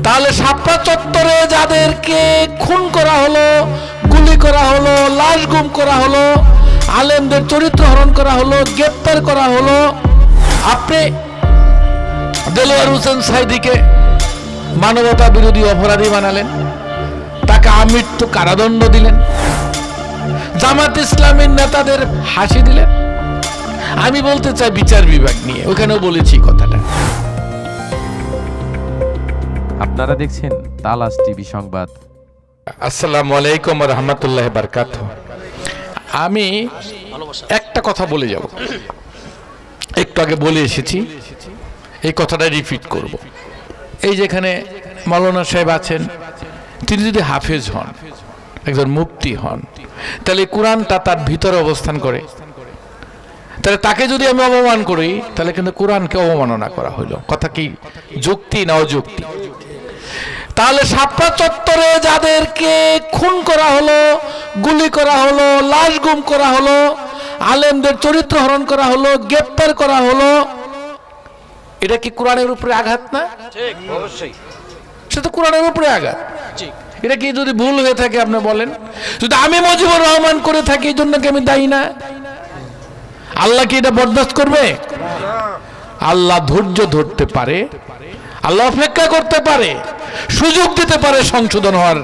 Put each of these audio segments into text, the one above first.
তাহলে শাপলা চত্বরে যাদেরকে খুন করা হলো, গুলি করা হলো, লাশ গুম করা হলো, আলেমদের চরিত্র হরণ করা হলো, গ্রেপ্তার করা হলো, আপনি দেলোয়ার হোসেন সাঈদীকে মানবতা বিরোধী অপরাধী বানালেন, তাকে আমৃত্যু কারাদণ্ড দিলেন, জামাত ইসলামের নেতাদের ফাঁসি দিলেন। আমি বলতে চাই বিচার বিভাগ নিয়ে, ওখানেও বলেছি কথাটা। আপনারা দেখছেন তালাশ টিভি সংবাদ। আসসালামু আলাইকুম ওয়া রাহমাতুল্লাহি ওয়া বারাকাতুহু। আমি একটা কথা বলে যাব, একটু আগে বলে এসেছি, এই কথাটা রিপিট করব। এই যেখানে মাওলানা সাহেব আছেন, তিনি যদি হাফেজ হন, একজন মুফতি হন, তাহলে কোরআনটা তার ভিতরে অবস্থান করে, তাহলে তাকে যদি আমি অপমান করি, তাহলে কিন্তু কোরআনকে অবমাননা করা হইল। কথা কি যুক্তি না অযুক্তি? তাহলে শাপলা চত্বরে যাদেরকে খুন করা হলো, গুলি করা হলো, লাশ গুম করা হলো, আলেমদের চরিত্র হরণ করা হলো, গ্রেপ্তার করা হলো, এটা কি কোরআনের উপরে আঘাত না? ঠিক, অবশ্যই সেটা কোরআনের উপরে আঘাত। এটা কি যদি ভুল হয়ে থাকে আপনি বলেন? যদি আমি মুজিবুর রহমান করে থাকি, এই জন্য কি আমি দায়ী না? আল্লাহ কি এটা বরদাস্ত করবে? আল্লাহ ধৈর্য ধরতে পারে, আল্লাহ অপেক্ষা করতে পারে, সুযোগ দিতে পারে সংশোধন হওয়ার।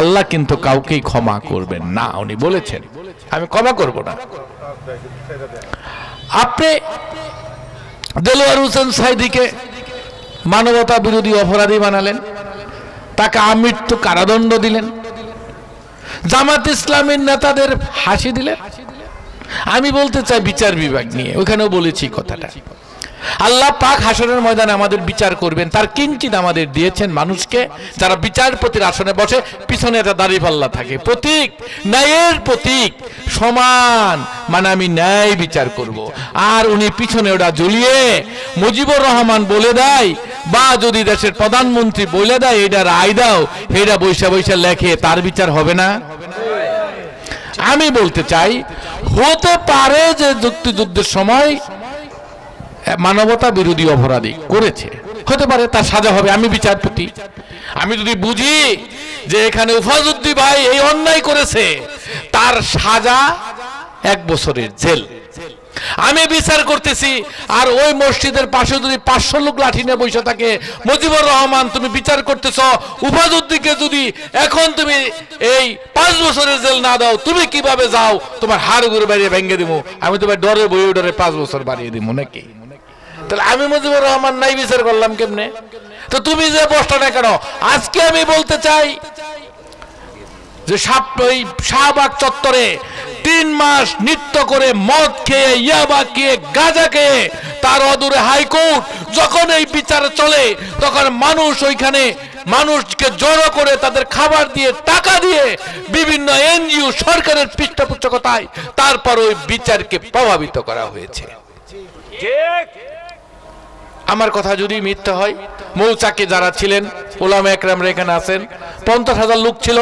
আল্লাহ কিন্তু কাউকেই ক্ষমা করবেন না, উনি বলেছেন আমি ক্ষমা করব না। আপনি দেলোয়ার হোসেন সাঈদীকে মানবতা বিরোধী অপরাধী বানালেন, তাকে আমৃত্যু কারাদণ্ড দিলেন, জামাত ইসলামের নেতাদের ফাঁসি দিলেন। আমি বলতে চাই বিচার বিভাগ নিয়ে, ওখানেও বলেছি কথাটা। আল্লাহ পাক হাসরের ময়দানে আমাদের বিচার করবেন, তার কিঞ্চিত আমাদের দিয়েছেন মানুষকে, যারা বিচারপতির আসনে বসে, পিছনে একটা দাঁড়িপাল্লা থাকে, প্রতীক, ন্যায়ের প্রতীক, সমান, মানে আমি ন্যায় বিচার করব। আর উনি পিছনে ওটা জ্বলিয়ে মুজিবুর রহমান বলে দেয়, বা যদি দেশের প্রধানমন্ত্রী বলে দেয় এটা রায় দাও, এটা বৈশা বৈশা লেখে, তার বিচার হবে না? আমি বলতে চাই, হতে পারে যে যুক্তিযুদ্ধের সময় মানবতা বিরোধী অপরাধী করেছে, হতে পারে, তার সাজা হবে। আমি বিচারপতি, আমি যদি বুঝি যে এখানে উফাজউদ্দিন ভাই এই অন্যায় করেছে, তার সাজা 1 বছরের জেল, আমি বিচার করতেছি, আর ওই মসজিদের পাশে যদি 500 লোক লাঠি নিয়ে বসে থাকে, মুজিবুর রহমান তুমি বিচার করতেছ, উফাজউদ্দিনকে যদি এখন তুমি এই 5 বছরের জেল না দাও, তুমি কিভাবে যাও? তোমার হাড় গুঁড়ো বাড়িয়ে ভেঙে দিব। আমি তোমার ডরে বই ডরে 5 বছর বাড়িয়ে দিব নাকি? তাহলে আমি মুজিবুর রহমান নাই বিচার করলাম কেমনে? তো তুমি যে বসটা কেন? আজকে আমি বলতে চাই যে শাহবাগ চত্বরে 3 মাস নৃত্য করে, মদ খেয়ে, ইয়াবা খেয়ে, গাঁজা খেয়ে, তার অদূরে হাইকোর্ট, যখন এই বিচার চলে, তখন মানুষ ওইখানে মানুষকে জড়ো করে তাদের খাবার দিয়ে, টাকা দিয়ে, বিভিন্ন এনজিও, সরকারের পৃষ্ঠপোষকতায় তারপর ওই বিচারকে প্রভাবিত করা হয়েছে। আমার কথা যদি মিথ্যা হয়, মৌচাকে যারা ছিলেন, ওলামা একরামরা এখানে আছেন, 50,000 লোক ছিল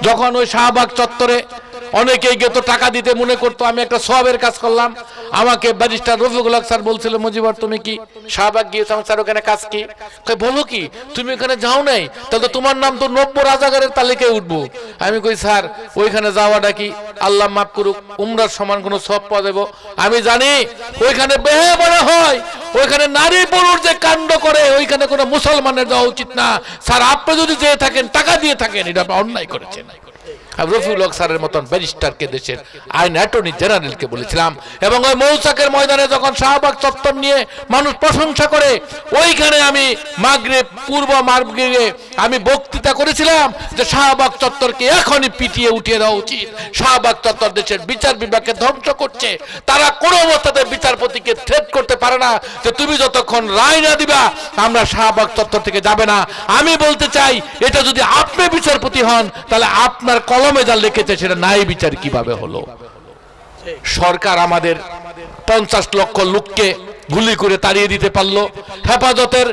যখন ওই শাহবাগ চত্বরে। অনেকেই গেত টাকা দিতে, মনে করতো আমি একটা সওয়াবের কাজ করলাম। আমাকে ব্যারিস্টার রফিকুল হক স্যার বলছিল, মুজিবর তুমি কি শাহবাগ গিয়েছো? আমার স্যার ওখানে কাজ কি? বলো কি, তুমি ওখানে যাও নাই? তাহলে তো তোমার নাম তো 90 রাজাকারের তালিকায় উঠবো। আমি কই স্যার, ওইখানে যাওয়াটা কি আল্লাহ মাফ করুক উমরার সমান কোনো সওয়াব পাওয়া যাবে? আমি জানি ওইখানে বেহায়া হয়, ওইখানে নারী পুরুষ যে কাণ্ড করে, ওইখানে কোনো মুসলমানের যাওয়া উচিত না। স্যার আপনি যদি যেয়ে থাকেন, টাকা দিয়ে থাকেন, এটা অন্যায় করেছেন। রফিকুল হক স্যারের মতন ব্যারিস্টারকে, দেশের আইন অ্যাটর্নি জেনারেলকে বলেছিলাম। এবং ওই মৌচাকের ময়দানে যখন শাহবাগ চত্বর নিয়ে মানুষ প্রশংসা করে, ওইখানে আমি মাগরিব, পূর্ব মাগরিবে আমি বক্তৃতা করেছিলাম যে শাহবাগ চত্বরকে এখনই পিটিয়ে উঠিয়ে দেওয়া উচিত। শাহবাগ চত্বর দেশের বিচার বিভাগকে ধ্বংস করছে। তারা কোনো অবস্থাতে বিচারপতিকে থ্রেট করতে পারে না যে তুমি যতক্ষণ রায় না দিবা আমরা শাহবাগ চত্বর থেকে যাবে না। আমি বলতে চাই, এটা যদি আপনি বিচারপতি হন, তাহলে আপনার কলমে যা লিখেছে সেটা ন্যায় বিচার কিভাবে হলো? সরকার আমাদের 50 লক্ষ লোককে গুলি করে তাড়িয়ে দিতে পারলো, হেফাজতের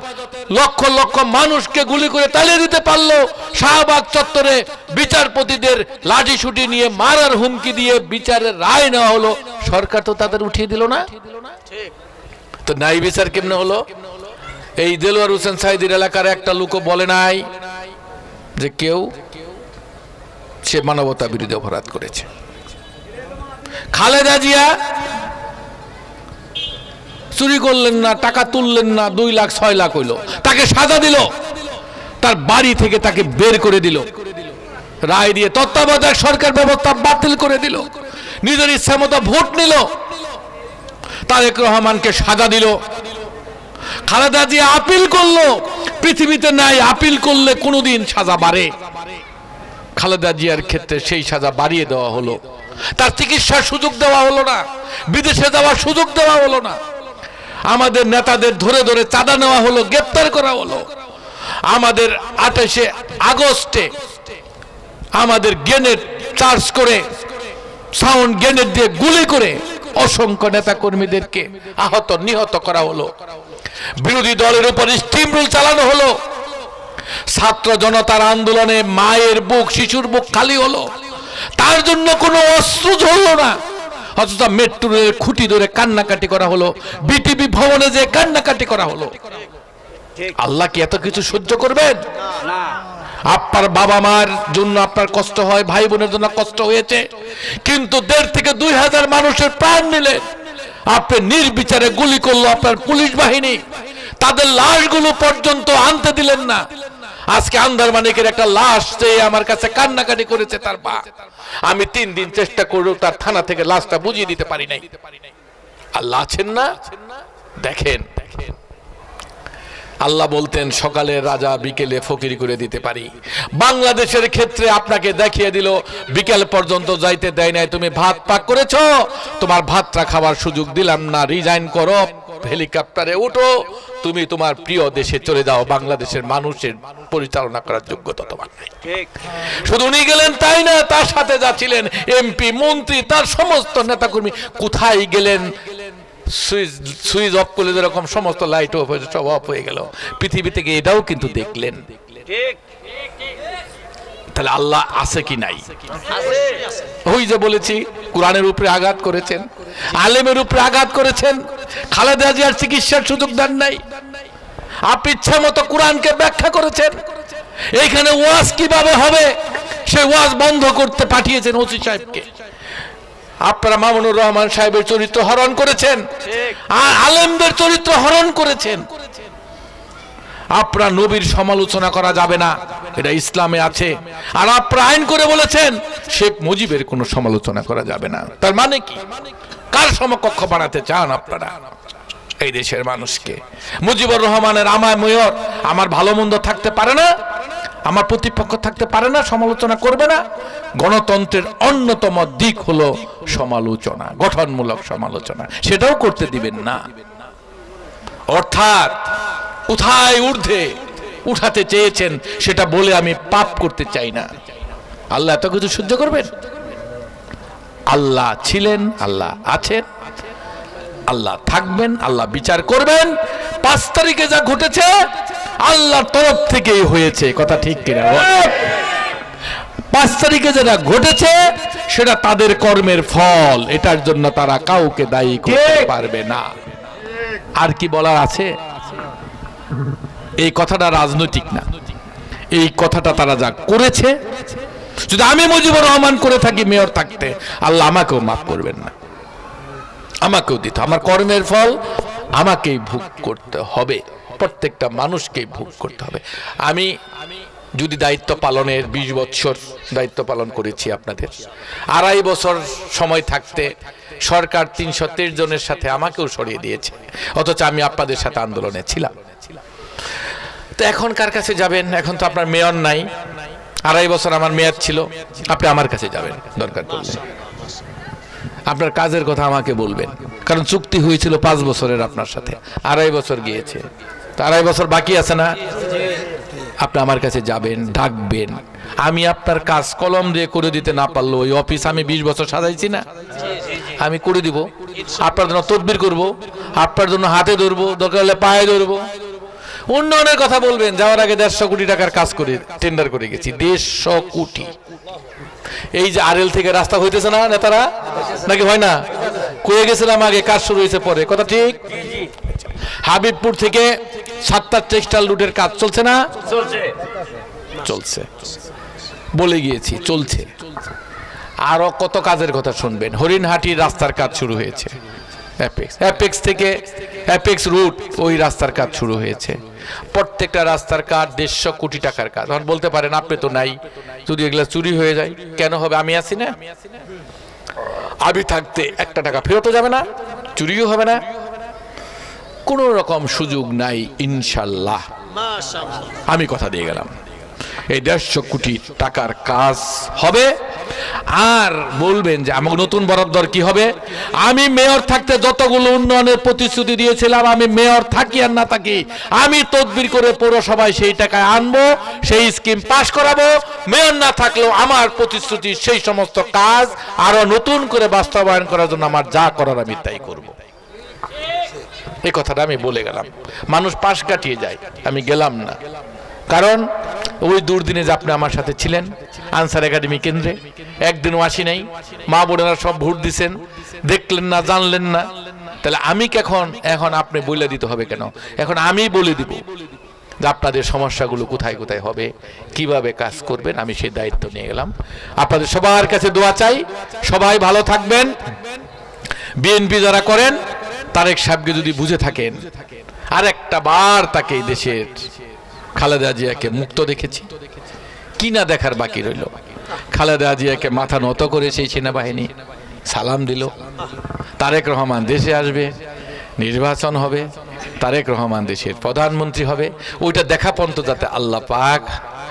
লক্ষ লক্ষ মানুষকে গুলি করে তাড়িয়ে দিতে পারলো, শাহবাগ চত্বরে বিচারপতিদের লাঠি শুটি নিয়ে মারার হুমকি দিয়ে বিচারের রায় নেওয়া হলো, সরকার তো তাদের উঠিয়ে দিল না। তো ন্যায় বিচার কেমনে হলো? এই দেলোয়ার হোসেন সাঈদীর এলাকার একটা লোকও বলে নাই যে কেউ সে মানবতা বিরোধী অপরাধ করেছে। খালেদা জিয়া চুরি করলেন না, টাকা তুললেন না, 2 লাখ 6 লাখ হইল, তাকে সাজা দিল, তার বাড়ি থেকে তাকে বের করে দিল, রায় দিয়ে তত্ত্বাবধায়ক সরকার ব্যবস্থা বাতিল করে দিল, নিজের ইচ্ছা মতো ভোট নিল, তারেক রহমানকে সাজা দিল। খালেদা জিয়া আপিল করলো, পৃথিবীতে নাই আপিল করলে কোনোদিন সাজা বাড়ে। খালেদা জিয়ার ক্ষেত্রে সেই সাজা বাড়িয়ে দেওয়া হলো, তার চিকিৎসার সুযোগ দেওয়া হলো না, বিদেশে যাওয়ার সুযোগ দেওয়া হলো না, আমাদের নেতাদের ধরে ধরে চাঁদা নেওয়া হলো, গ্রেপ্তার করা হলো। আমাদের 28শে আগস্টে আমাদের গ্রেনেড চার্জ করে, সাউন্ড গ্রেনেড দিয়ে গুলি করে অসংখ্য নেতা কর্মীদেরকে আহত নিহত করা হলো। বিরোধী দলের উপর স্টিম রুল চালানো হলো। ছাত্র জনতার আন্দোলনে মায়ের বুক, শিশুর বুক খালি হলো, তার জন্য কোনো অস্ত্র ঝরল না, অথচ মেট্রো রেলের খুঁটি ধরে কান্নাকাটি করা হলো, বিটিভি ভবনে যে কান্নাকাটি করা হলো। আল্লাহ কি এত কিছু সহ্য করবেন? আপনার বাবা মার জন্য আপনার কষ্ট হয়, ভাই বোনের জন্য কষ্ট হয়েছে, কিন্তু 1,500 থেকে 2,000 মানুষের প্রাণ নিলেন, আপনি নির্বিচারে গুলি করলো আপনার পুলিশ বাহিনী, তাদের লাশগুলো পর্যন্ত আনতে দিলেন না। আজকে আন্দারমানিকের একটা লাশ চেয়ে আমার কাছে কান্নাকাটি করেছে তার মা, আমি 3 দিন চেষ্টা করেও তার থানা থেকে লাশটা বুঝিয়ে দিতে পারি নাই। আল্লাহ আছেন না? দেখেন, আল্লাহ বলতেন সকালে রাজা, বিকেলে ফকিরি করে দিতে পারি। বাংলাদেশের ক্ষেত্রে আপনাকে দেখিয়ে দিল, বিকেল পর্যন্ত যাইতে দেয় নাই, তুমি ভাত পাক করেছো, তোমার ভাতটা খাবার সুযোগ দিলাম না, রিজাইন করো, হেলিকপ্টারে উঠো, তুমি তোমার প্রিয় দেশে চলে যাও, বাংলাদেশের মানুষের পরিচালনা করার যোগ্যতা তোমার নাই। শুধু উনি গেলেন তাই না, তার সাথে যাচ্ছিলেন এমপি, মন্ত্রী, তার সমস্ত নেতাকর্মী কোথায় গেলেন? সুইচ অফ করলে যেরকম সমস্ত লাইট অফ হয়েছে, সব অফ হয়ে গেল। পৃথিবী থেকে এটাও কিন্তু দেখলেন। তাহলে আল্লাহ আছে কি নাই? ওই যে বলেছি, কোরআনের উপরে আঘাত করেছেন, আলেমের উপরে আঘাত করেছেন, খালেদা জিয়ার চিকিৎসার সুযোগ দেন নাই, আপনি ইচ্ছা মতো কোরআনকে ব্যাখ্যা করেছেন। এইখানে ওয়াজ কিভাবে হবে সেই ওয়াজ বন্ধ করতে পাঠিয়েছেন ওসি সাহেবকে। আপনারা মামুনুর রহমান সাহেবের চরিত্র হরণ করেছেন, আর আলেমদের চরিত্র হরণ করেছেন। আপনারা নবীর সমালোচনা করা যাবে না, এটা ইসলামে আছে, আর আপনারা আইন করে বলেছেন শেখ মুজিবের কোনো সমালোচনা করা যাবে না। তার মানে কি? কার সমকক্ষ বানাতে চান আপনারা এই দেশের মানুষকে? মুজিবুর রহমানের আমায় মেয়র, আমার ভালো মন্দ থাকতে পারে না, আমার প্রতিপক্ষ থাকতে পারে না, সমালোচনা করবে না? গণতন্ত্রের অন্যতম দিক হলো সমালোচনা, গঠনমূলক সমালোচনা, সেটাও করতে দিবেন না। অর্থাৎ কোথায় ঊর্ধ্বে উঠাতে চেয়েছেন সেটা বলে আমি পাপ করতে চাই না। আল্লাহ এত কিছু সহ্য করবেন? আল্লাহ ছিলেন, আল্লাহ আছেন, আল্লাহ থাকবেন, আল্লাহ বিচার করবেন। 5 তারিখে যা ঘটেছে আল্লাহর তরফ থেকেই হয়েছে, কথা ঠিক কিনা? 5 তারিখে যেটা ঘটেছে সেটা তাদের কর্মের ফল, এটার জন্য তারা কাউকে দায়ী করতে পারবে না। আর কি বলার আছে? এই কথাটা রাজনৈতিক না, এই কথাটা তারা যা করেছে, যদি আমি মুজিবুর রহমান করে থাকি মেয়র থাকতে, আল্লাহ আমাকেও মাফ করবেন না, আমাকেও দিতে, আমার কর্মের ফল আমাকেই ভোগ করতে হবে, প্রত্যেকটা মানুষকেই ভোগ করতে হবে। আমি যদি দায়িত্ব পালনের 20 বছর দায়িত্ব পালন করেছি আপনাদের, 2.5 বছর সময় থাকতে সরকার 323 জনের সাথে আমাকেও সরিয়ে দিয়েছে, অথচ আমি আপনাদের সাথে আন্দোলনে ছিলাম। তো এখন কার কাছে যাবেন? এখন তো আপনার মেয়র নাই, 2.5 বছর আমার মেয়াদ ছিল, আপনি আমার কাছে যাবেন দরকার পড়লে, আপনার কাজের কথা আমাকে বলবেন, কারণ চুক্তি হয়েছিল 5 বছরের, আপনার সাথে 2.5 বছর গিয়েছে, তো 2.5 বছর বাকি আছে না? আপনি আমার কাছে যাবেন, ডাকবেন, আমি আপনার কাজ কলম দিয়ে করে দিতে না পারলো, ওই অফিস আমি 20 বছর সাজাইছি না, আমি করে দিব। আপনার জন্য তদবির করব, আপনার জন্য হাতে ধরবো, দরকার হলে পায়ে ধরবো। উন্নয়নের কথা বলবেন, যাওয়ার আগে 150 কোটি টাকার কাজ করে টেন্ডার করে গেছি, 150 কোটি। এই যে আরএল থেকে রাস্তা হইতেছে না নেতারা, নাকি হয় না? কয়ে গেছিলাম আগে, কাজ শুরু হয়েছে পরে, কথা ঠিক? হাবিবপুর থেকে 7টা টেক্সটাইল রুটের কাজ চলছে না? চলছে, বলে গিয়েছি চলছে। আরো কত কাজের কথা শুনবেন। হরিণহাটির রাস্তার কাজ শুরু হয়েছে, অ্যাপেক্স থেকে অ্যাপেক্স রুট ওই রাস্তার কাজ শুরু হয়েছে। প্রত্যেকটা রাস্তার কাজ 150 কোটি টাকার কাজ। এখন বলতে পারেন আপনি তো নাই, যদি এগুলা চুরি হয়ে যায় কেন হবে? আমি আছি না, আমি থাকতে 1 টাকা ফেরতও যাবে না, চুরিও হবে না, কোন রকম সুযোগ নাই ইনশাল্লাহ। আমি কথা দিয়ে গেলাম এই 150 কোটি টাকার কাজ হবে। আর বলবেন যে আমাকে নতুন বরাদ্দ কি হবে? আমি মেয়র থাকতে যতগুলো উন্নয়নের প্রতিশ্রুতি দিয়েছিলাম, আমি মেয়র থাকি আর না থাকি, আমি তদবির করে পৌরসভায় সেই টাকায় আনবো, সেই স্কিম পাশ করাবো। মেয়র না থাকলেও আমার প্রতিশ্রুতি সেই সমস্ত কাজ আরো নতুন করে বাস্তবায়ন করার জন্য আমার যা করার আমি তাই করব। এই কথাটা আমি বলে গেলাম। মানুষ পাশ কাটিয়ে যায়, আমি গেলাম না, কারণ ওই দুর্দিনে যে আপনি আমার সাথে ছিলেন আনসার একাডেমি কেন্দ্রে, একদিনও আসি নাই। মা বোনেরা সব ভোট দিচ্ছেন, দেখলেন না, জানলেন না। তাহলে আমি এখন আপনি বলে দিতে হবে কেন? এখন আমি বলে দিব যে আপনাদের সমস্যাগুলো কোথায় কোথায় হবে, কিভাবে কাজ করবেন, আমি সেই দায়িত্ব নিয়ে গেলাম। আপনাদের সবার কাছে দোয়া চাই, সবাই ভালো থাকবেন। বিএনপি যারা করেন তারেক সাহেবকে যদি বুঝে থাকেন, আর একটা বার তাকে এই দেশের খালেদা জিয়াকে মুক্ত দেখেছি, কি না দেখার বাকি রইল? খালেদা জিয়াকে মাথা নত করে সেই সেনাবাহিনী সালাম দিল। তারেক রহমান দেশে আসবে, নির্বাচন হবে, তারেক রহমান দেশের প্রধানমন্ত্রী হবে, ওইটা দেখা পর্যন্ত যাতে আল্লাহ পাক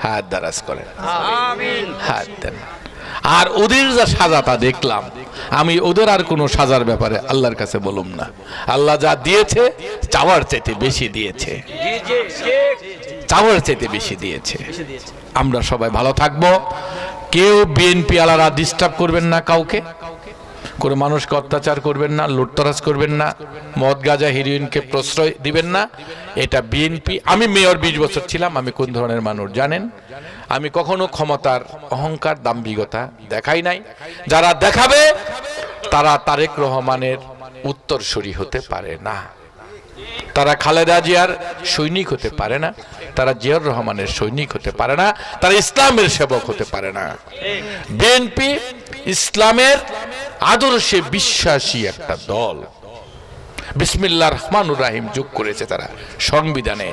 হাত দারাজ করেন, হাত দেন। আর ওদের যা সাজাটা দেখলাম, আমি ওদের আর কোনো সাজার ব্যাপারে আল্লাহর কাছে বলুম না। আল্লাহ যা দিয়েছে চাওয়ার চাইতে বেশি দিয়েছে, চাওয়ার চাইতে বেশি দিয়েছে। আমরা সবাই ভালো থাকবো। কেউ বিএনপি আলারা ডিস্টার্ব করবেন না, কাউকে কোনো মানুষকে অত্যাচার করবেন না, লুটতরাজ করবেন না, মদ গাঁজা হিরোইনকে প্রশ্রয় দিবেন না। এটা বিএনপি। আমি মেয়র 20 বছর ছিলাম, আমি কোন ধরনের মানুষ জানেন। আমি কখনো ক্ষমতার অহংকার দাম্ভিকতা দেখাই নাই। যারা দেখাবে তারা তারেক রহমানের উত্তরসূরি হতে পারে না, তারা খালেদা জিয়ার সৈনিক হতে পারে না, তারা জিয়াউর রহমানের সৈনিক হতে পারে না, তারা ইসলামের সেবক হতে পারে না। বিএনপি ইসলামের আদর্শে বিশ্বাসী একটা দল। বিসমিল্লাহির রহমানির রহিম যোগ করেছে তারা সংবিধানে।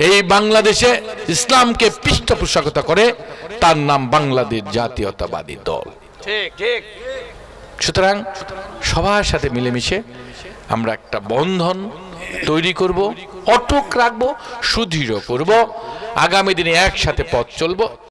এই বাংলাদেশে ইসলামকে পৃষ্ঠপোষকতা করে, তার নাম বাংলাদেশ জাতীয়তাবাদী দল। সুতরাং সবার সাথে মিলেমিশে আমরা একটা বন্ধন তৈরি করব, অটুট রাখবো, সুদৃঢ় করব। আগামী দিনে একসাথে পথ চলবো।